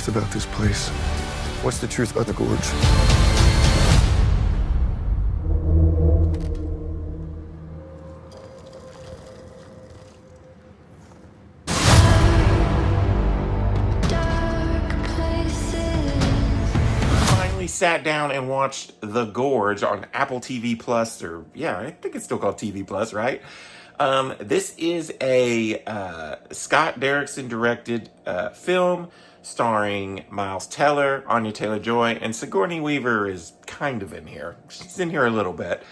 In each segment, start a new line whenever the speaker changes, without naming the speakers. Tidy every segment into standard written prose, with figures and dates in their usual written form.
truth about this place? What's the truth about the Gorge?
Finally sat down and watched The Gorge on Apple TV Plus, or yeah, I think it's still called TV Plus, right? This is a Scott Derrickson directed film starring Miles Teller, Anya Taylor-Joy, and Sigourney Weaver is kind of in here. She's in here a little bit.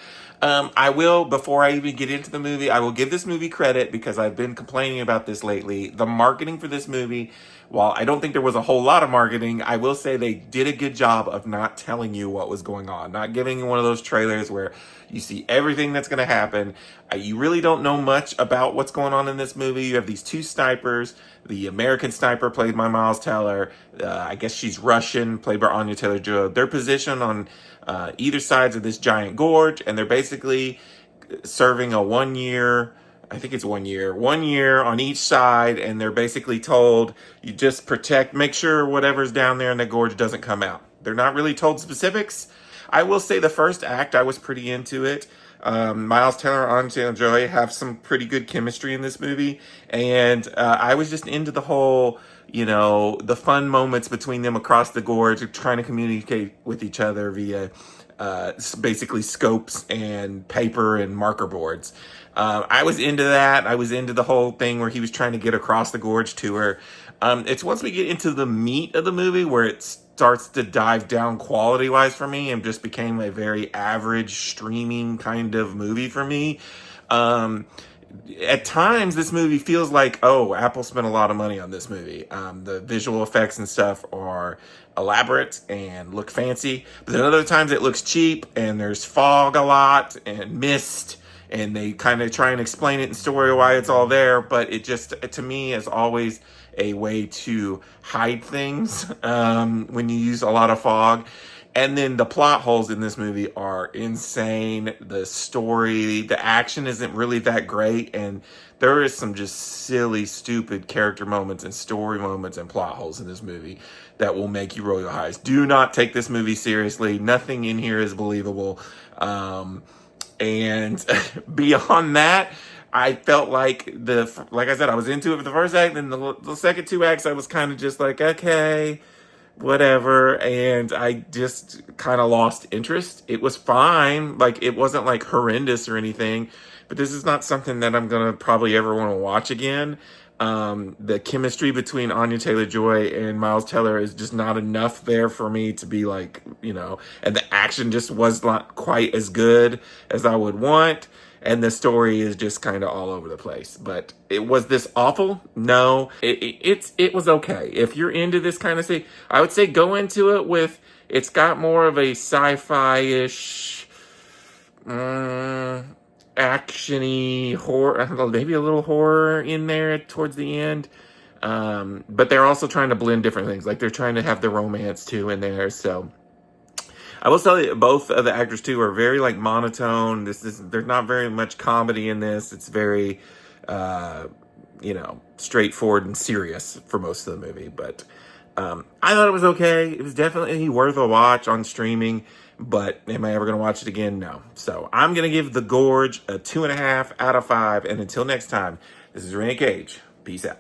I will, before I even get into the movie, I will give this movie credit because I've been complaining about this lately. The marketing for this movie, while I don't think there was a whole lot of marketing, I will say they did a good job of not telling you what was going on, not giving you one of those trailers where you see everything that's going to happen. You really don't know much about what's going on in this movie. You have these two snipers. The American sniper, played by Miles Teller. I guess she's Russian, played by Anya Taylor-Joy. They're positioned on either sides of this giant gorge, and they're basically serving a 1 year, I think it's 1 year, 1 year on each side, and they're basically told, you just make sure whatever's down there in the gorge doesn't come out. They're not really told specifics. I will say the first act, I was pretty into it. Miles Teller and Anya Taylor-Joy have some pretty good chemistry in this movie, and I was just into the whole, the fun moments between them across the gorge, trying to communicate with each other via basically scopes and paper and marker boards. I was into that. I was into the whole thing where he was trying to get across the gorge to her. It's once we get into the meat of the movie where it starts to dive down quality-wise for me and just became a very average streaming kind of movie for me. At times, this movie feels like, oh, Apple spent a lot of money on this movie. The visual effects and stuff are elaborate and look fancy. But then other times it looks cheap and there's fog a lot and mist. And they kind of try and explain it in story why it's all there. But it just, to me, is always a way to hide things when you use a lot of fog. And then the plot holes in this movie are insane. The story, the action isn't really that great. And there is some just silly, stupid character moments and story moments and plot holes in this movie that will make you roll your eyes. Do not take this movie seriously. Nothing in here is believable. And beyond that, I felt like I said, I was into it for the first act, and the second two acts, I was kind of just like, okay, whatever. And I just kind of lost interest. It was fine. Like, it wasn't like horrendous or anything, but this is not something that I'm going to probably ever want to watch again. The chemistry between Anya Taylor-Joy and Miles Teller is just not enough there for me to be like, and the action just was not quite as good as I would want. And the story is just kind of all over the place. But was this awful? No, it was okay. If you're into this kind of thing, I would say go into it with, it's got more of a sci-fi-ish, action-y horror, I don't know, maybe a little horror in there towards the end. But they're also trying to blend different things. Like, they're trying to have the romance too in there. So I will tell you, both of the actors too are very monotone. There's not very much comedy in this. It's very, straightforward and serious for most of the movie. But I thought it was okay. It was definitely worth a watch on streaming. But am I ever going to watch it again? No. So I'm going to give The Gorge a 2.5 out of 5. And until next time, this is Renee Cage. Peace out.